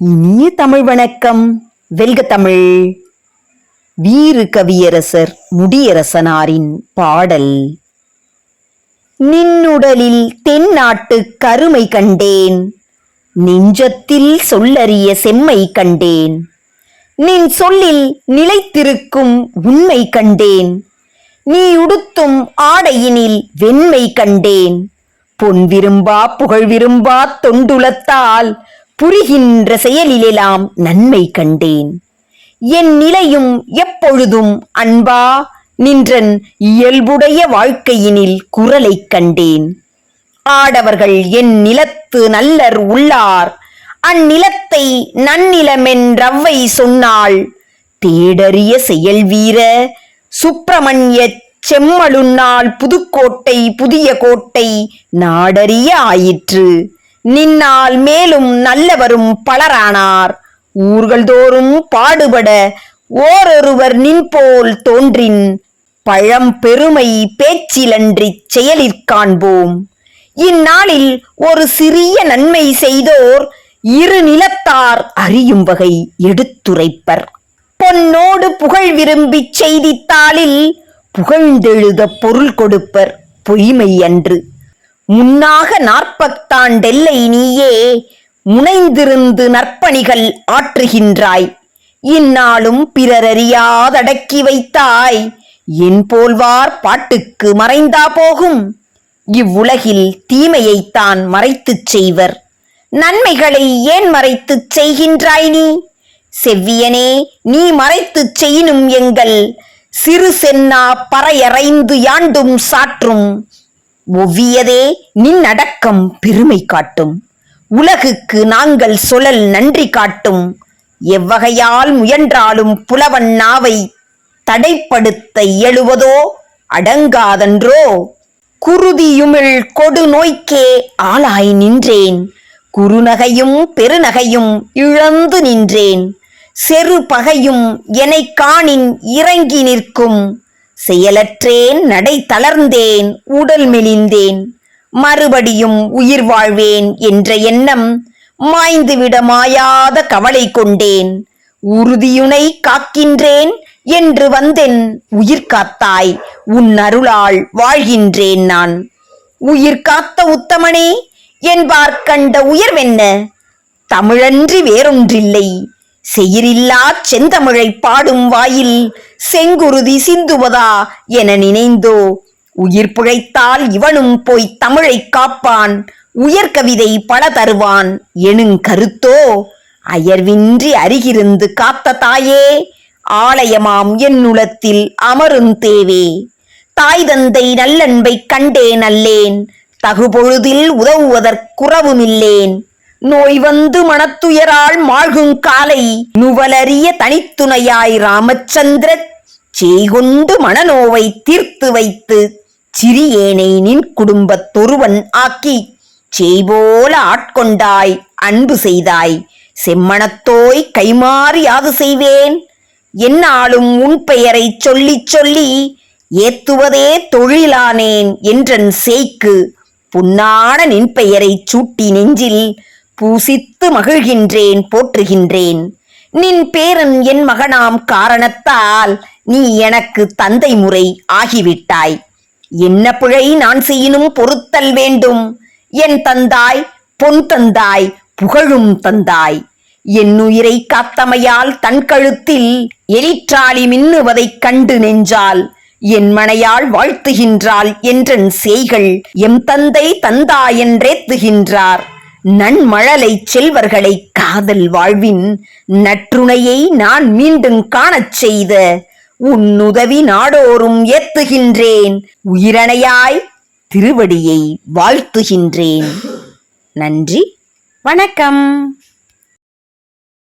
இனிய தமிழ் வணக்கம். வெல்க தமிழ். வீறு கவியரசர் முடியரசனாரின் பாடல். நின்னுடலில் தென்னாட்டு கருமை கண்டேன், நெஞ்சத்தில் சொல்லறிய செம்மை கண்டேன். நின் சொல்லில் நிலைத்திருக்கும் உண்மை கண்டேன், நீ உடுத்தும் ஆடையினில் வெண்மை கண்டேன். பொன் விரும்பா புகழ் விரும்பா தொண்டுலத்தால் புரிகின்ற செயலிலெல்லாம் நன்மை கண்டேன். என் நிலையும் எப்பொழுதும் அன்பா நின்றன் இயல்புடைய வாழ்க்கையினில் குரலைக் கண்டேன். ஆடவர்கள் என் நிலத்து நல்லர் உள்ளார், அந்நிலத்தை நன்னிலமென்றவ்வை சொன்னாள். தேடறிய செயல் வீர சுப்பிரமணிய செம்மலுன்னாள் புதுக்கோட்டை புதிய கோட்டை நாடறிய ஆயிற்று. நின்னால் மேலும் நல்லவரும் பலரானார், ஊர்கள் தோறும் பாடுபட ஓரொருவர் நின்போல் தோன்றின். பழம் பெருமை பேச்சிலன்றிச் செயலிற் காண்போம். இந்நாளில் ஒரு சிறிய நன்மை செய்தோர் இரு நிலத்தார் அறியும் வகை எடுத்துரைப்பர். பொன்னோடு புகழ் விரும்பிச் செய்தித்தாளில் புகழ்ந்தெழுத பொருள் கொடுப்பர் பொய்மை அன்று. முன்னாக 40 ஆண்டெல்லை நீயே முனைந்திருந்து நற்பணிகள் ஆற்றுகின்றாய். இந்நாளும் பிறரறியாதடக்கி வைத்தாய், என் போல்வார் பாட்டுக்கு மறைந்தா போகும். இவ்வுலகில் தீமையைத்தான் மறைத்துச் செய்வர், நன்மைகளை ஏன் மறைத்துச் செய்கின்றாய் நீ? செவ்வியனே, நீ மறைத்துச் செய்யினும் எங்கள் சிறு சென்னா பறையறைந்து யாண்டும் சாற்றும். ஒவ்வியதே நின் அடக்கம் பெருமை காட்டும், உலகுக்கு நாங்கள் சொலல் நன்றி காட்டும். எவ்வகையால் முயன்றாலும் புலவன் நாவை தடைப்படுத்த இயலுவதோ அடங்காதன்றோ? குருதியுமிழ் கொடு நோய்க்கே ஆளாய் நின்றேன், குறுநகையும் பெருநகையும் இழந்து நின்றேன். செரு பகையும் எனை காணின் இறங்கி நிற்கும், செயலற்றேன் நடை தளர்ந்தேன் உடல் மெலிந்தேன். மறுபடியும் உயிர் வாழ்வேன் என்ற எண்ணம் மாய்ந்துவிட மாயாத கவலை கொண்டேன். உறுதியுனை காக்கின்றேன் என்று வந்தென் உயிர் காத்தாய், உன் அருளால் வாழ்கின்றேன் நான். உயிர் காத்த உத்தமனே என்பார் கண்ட உயர்வென்ன? தமிழன்றி வேறொன்றில்லை, செயிரில்லா செந்தமிழை பாடும் வாயில் செங்குருதி சிந்துவதா என நினைந்தோ? உயிர் பிழைத்தால் இவனும் போய் தமிழை காப்பான், உயர்கவிதை பல தருவான் எனுங் கருத்தோ? அயர்வின்றி அருகிருந்து காத்த தாயே, ஆலயமாம் என்னுளத்தில் அமருந்தேவே. தாய் தந்தை நல்லன்பை கண்டே நல்லேன், தகுபொழுதில் உதவுவதற்குறவுமில்லேன். நோய் வந்து மனத்துயரால் மாழ்குங் காலை நுவலறிய தனித்துணையாய் ராமச்சந்திர செய்கொண்டு மனநோவை தீர்த்து வைத்து சிறியேனை நின் குடும்பத்தொருவன் ஆக்கி செய்போல ஆட்கொண்டாய் அன்பு செய்தாய். செம்மனத்தோய் கைமாறி யாது செய்வேன்? என்னாலும் உன் பெயரை சொல்லிச் சொல்லி ஏத்துவதே தொழிலானேன் என்றன் சேய்க்கு. பொன்னான நின் பெயரை சூட்டி நெஞ்சில் பூசித்து மகிழ்கின்றேன் போற்றுகின்றேன். நின் பேரன் என் மகனாம் காரணத்தால் நீ எனக்கு தந்தை முறை ஆகிவிட்டாய். என்ன பிழை நான் செய்யினும் பொறுத்தல் வேண்டும்? என் தந்தாய் பொன் தந்தாய் புகழும் தந்தாய். என் உயிரை காத்தமையால் தன் கழுத்தில் எலிற்றாளி மின்னுவதைக் கண்டு நெஞ்சால் என் மனையால் வாழ்த்துகின்றாள் என்றன் சேய்கள் எம் தந்தை தந்தா என்றேத்துகின்றார். நன்மழலை செல்வர்களை காதல் வாழ்வின் நற்றுணையை நான் மீண்டும் காணச் செய்த உன் உதவி நாடோறும் ஏத்துகின்றேன். உயிரணையாய் திருவடியை வாழ்த்துகின்றேன். நன்றி, வணக்கம்.